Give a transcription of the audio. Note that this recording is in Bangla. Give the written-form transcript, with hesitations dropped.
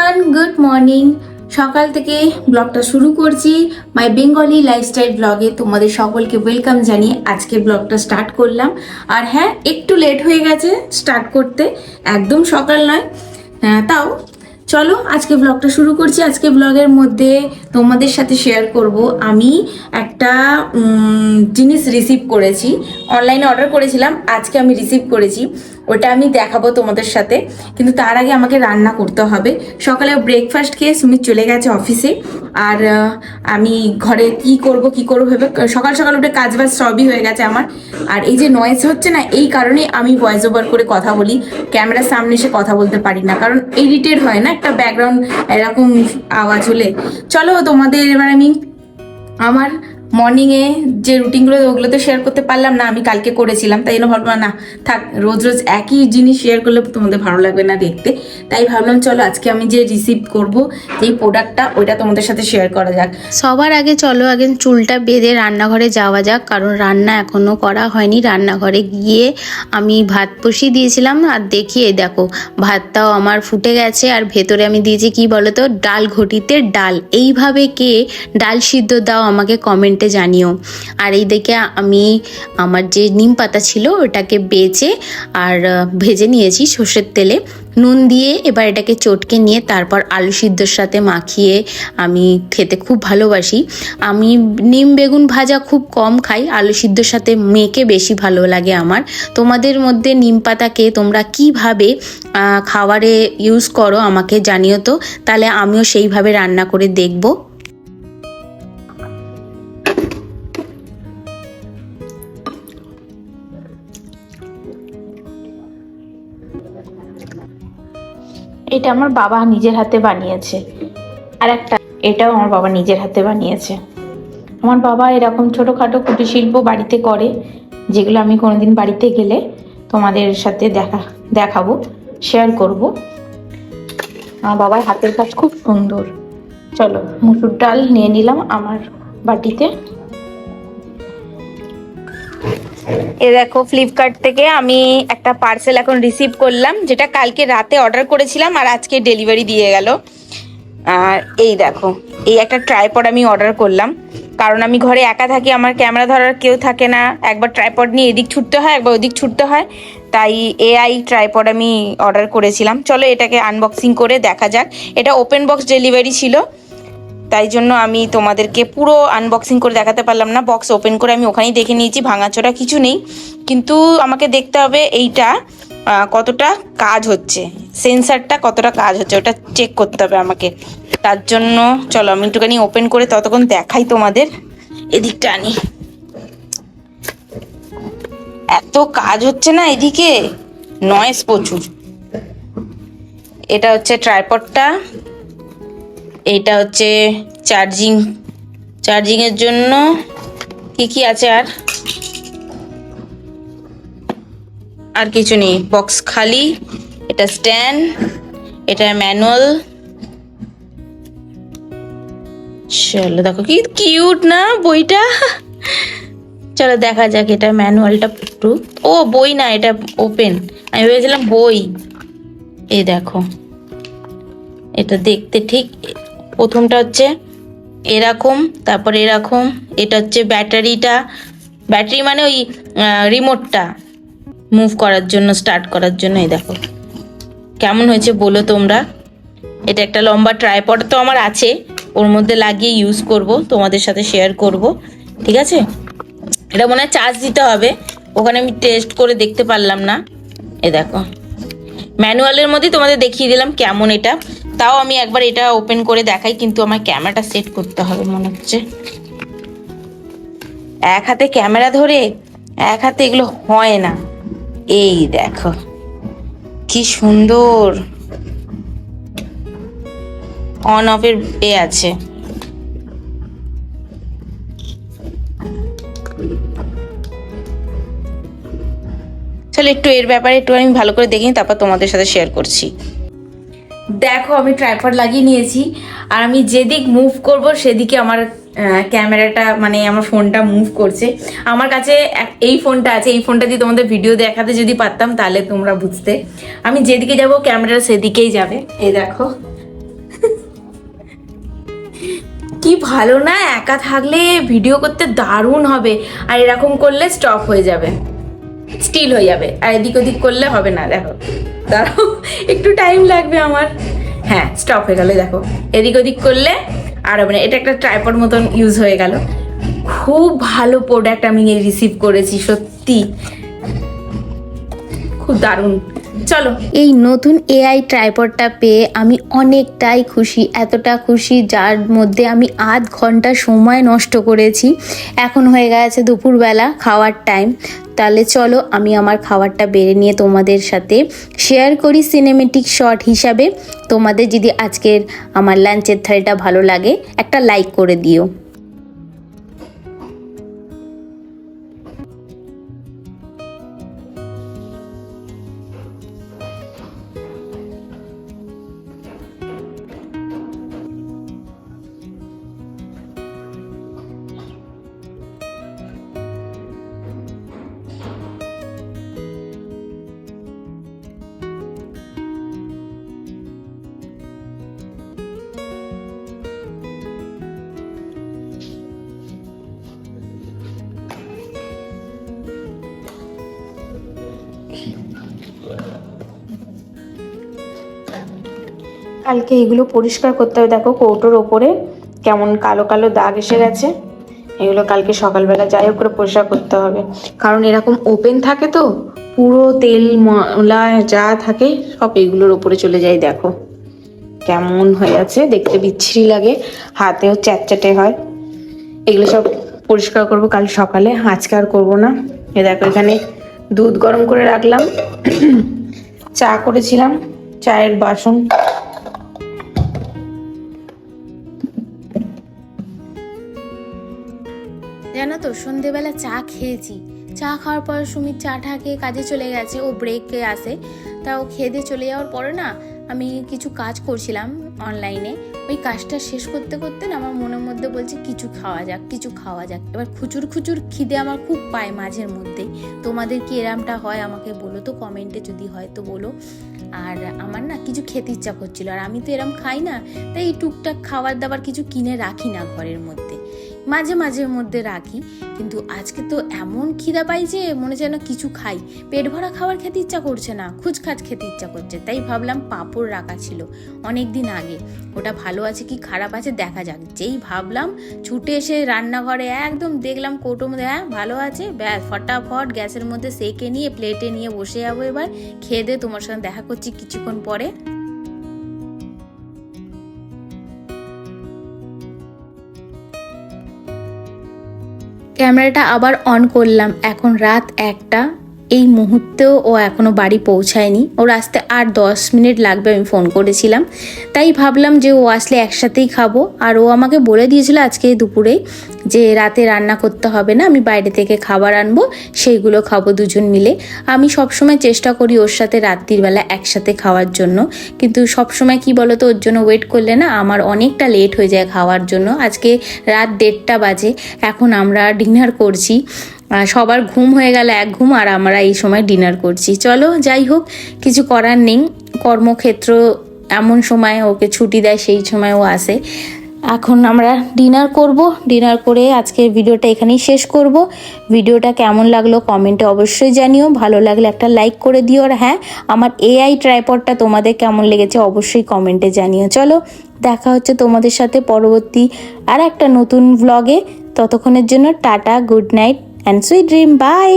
Everyone, good morning. সকাল থেকে ব্লগটা শুরু করছি মাই বেঙ্গলি লাইফস্টাইল ব্লগে। তোমাদের সকলকে ওয়েলকাম জানিয়ে আজকে ব্লগটা স্টার্ট করলাম। আর হ্যাঁ, একটু লেট হয়ে গেছে স্টার্ট করতে, একদম সকাল নয়। তাও চলো আজকে ব্লগটা শুরু করছি। আজকে ব্লগের মধ্যে তোমাদের সাথে শেয়ার করব আমি একটা জিনিস রিসিভ করেছি, অনলাইনে অর্ডার করেছিলাম, আজকে আমি রিসিভ করেছি। ওটা আমি দেখাবো তোমাদের সাথে, কিন্তু তার আগে আমাকে রান্না করতে হবে। সকালে ব্রেকফাস্ট খেয়ে সুমিত চলে গেছে অফিসে, আর আমি ঘরে কি করব ভেবে সকাল সকাল উঠে কাজবাজ সবই হয়ে গেছে আমার। আর এই যে নয়েজ হচ্ছে না, এই কারণে আমি ভয়েস ওভার করে কথা বলি, ক্যামেরার সামনে এসে কথা বলতে পারি না, কারণ এডিটেড হয় না, একটা ব্যাকগ্রাউন্ড এরকম আওয়াজ হলে। চলো তোমাদের এবার আমি আমার মর্নিংয়ে যে রুটিনগুলো ওগুলো তো শেয়ার করতে পারলাম না, আমি কালকে করেছিলাম, তাই জন্য ভাবলাম না থাক, রোজ রোজ একই জিনিস শেয়ার করলে তোমাদের ভালো লাগবে না দেখতে। তাই ভাবলাম চলো আজকে আমি যে রিসিভ করব যেই প্রোডাক্টটা, ওইটা তোমাদের সাথে শেয়ার করা যাক। সবার আগে চলো আগে চুলটা বেঁধে রান্নাঘরে যাওয়া যাক, কারণ রান্না এখনো করা হয়নি। রান্নাঘরে গিয়ে আমি ভাত বসিয়ে দিয়েছিলাম, আর দেখিয়ে দেখো ভাতটাও আমার ফুটে গেছে, আর ভেতরে আমি দিয়েছি কি বলো তো, ডাল ঘটিতে ডাল। এইভাবে কে ডাল সিদ্ধ দাও আমাকে কমেন্টে জানিও। আর এই দেখে আমি আমার যে নিম পাতা ছিল ওটাকে বেচে আর ভেজে নিয়েছি সর্ষের তেলে নুন দিয়ে। এবার এটাকে চটকে নিয়ে তারপর আলু সিদ্ধর সাথে মাখিয়ে আমি খেতে খুব ভালোবাসি। আমি নিম বেগুন ভাজা খুব কম খাই, আলু সিদ্ধর সাথে মেখে বেশি ভালো লাগে আমার। তোমাদের মধ্যে নিম পাতাকে তোমরা কিভাবে খাবারে ইউজ করো আমাকে জানিও তো, তাহলে আমিও সেইভাবে রান্না করে দেখবো। এটা আমার বাবা নিজের হাতে বানিয়েছে, আর একটা এটাও আমার বাবা নিজের হাতে বানিয়েছে। আমার বাবা এরকম ছোটোখাটো কুটির শিল্প বাড়িতে করে, যেগুলো আমি কোনোদিন বাড়িতে গেলে তোমাদের সাথে দেখাবো, শেয়ার করব। আমার বাবার হাতের কাজ খুব সুন্দর। চলো মুসুর ডাল নিয়ে নিলাম আমার বাটিতে। এ দেখো, ফ্লিপকার্ট থেকে আমি একটা পার্সেল এখন রিসিভ করলাম, যেটা কালকে রাতে অর্ডার করেছিলাম আর আজকে ডেলিভারি দিয়ে গেল। আর এই দেখো, এই একটা ট্রাইপড আমি অর্ডার করলাম, কারণ আমি ঘরে একা থাকি, আমার ক্যামেরা ধরার কেউ থাকে না, একবার ট্রাইপড নিয়ে এদিক ছুটতে হয়, একবার ওদিক ছুটতে হয়, তাই এআই ট্রাইপড আমি অর্ডার করেছিলাম। চলো এটাকে আনবক্সিং করে দেখা যাক। এটা ওপেন বক্স ডেলিভারি ছিল, তাই জন্য আমি তোমাদেরকে পুরো আনবক্সিং করে দেখাতে পারলাম না। বক্স ওপেন করে আমি ওখানেই দেখে নিয়েছি, ভাঙাচোরা কিছু নেই, কিন্তু আমাকে দেখতে হবে এইটা কতটা কাজ হচ্ছে, সেন্সারটা কতটা কাজ হচ্ছে, ওটা চেক করতে হবে আমাকে। তার জন্য চলো আমি একটুখানি ওপেন করে ততক্ষণ দেখাই তোমাদের। এদিকটা আনি, এত কাজ হচ্ছে না এদিকে, নয়েজ প্রচুর। এটা হচ্ছে ট্রাইপডটা, এইটা হচ্ছে চার্জিংয়ের জন্য। কি আছে আর কিছু নেই, বক্স খালি। এটা স্ট্যান্ড, এটা ম্যানুয়াল। চলো দেখো কি কিউট না বইটা। চলো দেখা যাক এটা ম্যানুয়ালটা একটু। ও বই না, এটা ওপেন, আমি ভেবেছিলাম বই। এই দেখো, এটা দেখতে ঠিক প্রথমটা হচ্ছে এরকম, তারপর এরকম। এটা হচ্ছে ব্যাটারি মানে ওই রিমোটটা মুভ করার জন্য, স্টার্ট করার জন্য। এই দেখো কেমন হয়েছে বলো তোমরা। এটা একটা লম্বা ট্রাইপড তো আমার আছে, ওর মধ্যে লাগিয়ে ইউজ করব, তোমাদের সাথে শেয়ার করব, ঠিক আছে। এটা মনে হয় চার্জ দিতে হবে, ওখানে আমি টেস্ট করে দেখতে পারলাম না। এই দেখো ম্যানুয়ালের মধ্যে তোমাদের দেখিয়ে দিলাম কেমন এটা। তাও আমি একবার এটা ওপেন করে দেখাই, কিন্তু আমার ক্যামেরাটা সেট করতে হবে মনে হচ্ছে। এক হাতে ক্যামেরা ধরে এক হাতে এগুলো হয় না। এই দেখো কি সুন্দর অন অফের আছে। চলো একটু এর ব্যাপারে একটু আমি ভালো করে দেখি, তারপর তোমাদের সাথে শেয়ার করছি। দেখো আমি ট্রাইপড লাগিয়ে নিয়েছি, আর আমি যেদিক মুভ করব সেদিকে আমার ক্যামেরাটা মানে আমার ফোনটা মুভ করছে। আমার কাছে এই ফোনটা আছে, এই ফোনটা দিয়ে তোমাদের ভিডিও দেখাতে যদি পারতাম তাহলে তোমরা বুঝতে। আমি যেদিকে যাব ক্যামেরা সেদিকেই যাবে। এই দেখো কি ভালো না, একা থাকলে ভিডিও করতে দারুণ হবে, আর এরকম করলে স্টপ হয়ে যাবে, স্টিল হয়ে যাবে, আর এদিক ওদিক করলে হবে না। দেখো দাঁড়াও, একটু টাইম লাগবে আমার। হ্যাঁ, স্টপ হয়ে গেল। দেখো এদিক ওদিক করলে আর হবে না। এটা একটা ট্রাইপড মতন ইউজ হয়ে গেল। খুব ভালো প্রোডাক্ট আমি রিসিভ করেছি, সত্যি খুব দারুণ। চলো, এই নতুন এআই ট্রাইপডটা পেয়ে আমি অনেকটাই খুশি, এতটা খুশি যার মধ্যে আমি আধ ঘন্টা সময় নষ্ট করেছি। এখন হয়ে গেছে দুপুরবেলা, খাওয়ার টাইম। তাহলে চলো আমি আমার খাবারটা বেড়ে নিয়ে তোমাদের সাথে শেয়ার করি সিনেমেটিক শট হিসাবে। তোমাদের যদি আজকের আমার লাঞ্চের থালিটা ভালো লাগে একটা লাইক করে দিও। কালকে এগুলো পরিষ্কার করতে হবে। দেখো কৌটোর ওপরে কেমন কালো কালো দাগ এসে গেছে। এগুলো কালকে সকালবেলা যাই হোক করে পরিষ্কার করতে হবে, কারণ এরকম ওপেন থাকে তো পুরো তেল ময়লা যা থাকে সব এগুলোর ওপরে চলে যায়। দেখো কেমন হয়ে আছে, দেখতে বিচ্ছিরি লাগে, হাতেও চ্যাটচ্যাটে হয়। এগুলো সব পরিষ্কার করব কাল সকালে, আজকে আর করবো না। এ দেখো এখানে দুধ গরম করে রাখলাম, চা করেছিলাম, চায়ের বাসন। জানো তো সন্ধেবেলা চা খেয়েছি, চা খাওয়ার পর সুমিত চাটা খেয়ে কাজে চলে গেছে, ও ব্রেকে আসে। তা ও খেয়ে দিয়ে চলে যাওয়ার পরে না আমি কিছু কাজ করছিলাম অনলাইনে, ওই কাজটা শেষ করতে করতে না আমার মনের মধ্যে বলছে কিছু খাওয়া যাক, কিছু খাওয়া যাক। এবার খুচুর খুচুর খিদে আমার খুব পায় মাঝের মধ্যেই। তোমাদের কি এরমটা হয় আমাকে বলো তো কমেন্টে, যদি হয় তো বলো। আর আমার না কিছু খেতে ইচ্ছা করছিল, আর আমি তো এরম খাই না, তাই এই টুকটাক খাবার দাবার কিছু কিনে রাখি না ঘরের মধ্যে, মাঝে মাঝের মধ্যে রাখি। কিন্তু আজকে তো এমন খিদা পাই যে মনে যেন কিছু খাই, পেট ভরা খাবার খেতে ইচ্ছা করছে না, খুচখাচ খেতে ইচ্ছা করছে। তাই ভাবলাম পাঁপড় রাখা ছিল অনেক দিন আগে, ওটা ভালো আছে কি খারাপ আছে দেখা যাক। যেই ভাবলাম ছুটে এসে রান্নাঘরে একদম দেখলাম কৌটোর মধ্যে, হ্যাঁ ভালো আছে, ব্যাস ফটাফট গ্যাসের মধ্যে সেকে নিয়ে প্লেটে নিয়ে বসে যাবো। এবার খেয়ে দিয়ে তোমার সঙ্গে দেখা করছি কিছুক্ষণ পরে। ক্যামেরাটা আবার অন করলাম, এখন রাত 1টা। এই মুহূর্তেও ও এখনও বাড়ি পৌঁছায়নি, ওর আসতে আর 10 মিনিট লাগবে, আমি ফোন করেছিলাম। তাই ভাবলাম যে ও আসলে একসাথেই খাবো। আর ও আমাকে বলে দিয়েছিল আজকে দুপুরে যে রাতে রান্না করতে হবে না, আমি বাইরে থেকে খাবার আনবো, সেইগুলো খাবো দুজন মিলে। আমি সবসময় চেষ্টা করি ওর সাথে রাত্রিবেলা একসাথে খাওয়ার জন্য, কিন্তু সবসময় কি বলো তো ওর জন্য ওয়েট করলে না আমার অনেকটা লেট হয়ে যায় খাওয়ার জন্য। আজকে রাত 1:30 বাজে, এখন আমরা ডিনার করছি। সবার ঘুম হয়ে গেল, এক ঘুম, আর আমরা এই সময় ডিনার করছি। চলো যাই হোক, কিছু করার নেই, কর্মক্ষেত্র এমন সময় ওকে ছুটি দেয়, সেই সময় ও আসে। এখন আমরা ডিনার করব, ডিনার করে আজকের ভিডিওটা এখানেই শেষ করব। ভিডিওটা কেমন লাগলো কমেন্টে অবশ্যই জানিও, ভালো লাগলে একটা লাইক করে দিও। আর হ্যাঁ, আমার এআই ট্রাইপডটা তোমাদের কেমন লেগেছে অবশ্যই কমেন্টে জানিও। চলো দেখা হচ্ছে তোমাদের সাথে পরবর্তী আর একটা নতুন ভ্লগে। ততক্ষণের জন্য tata, good night and sweet dream, by.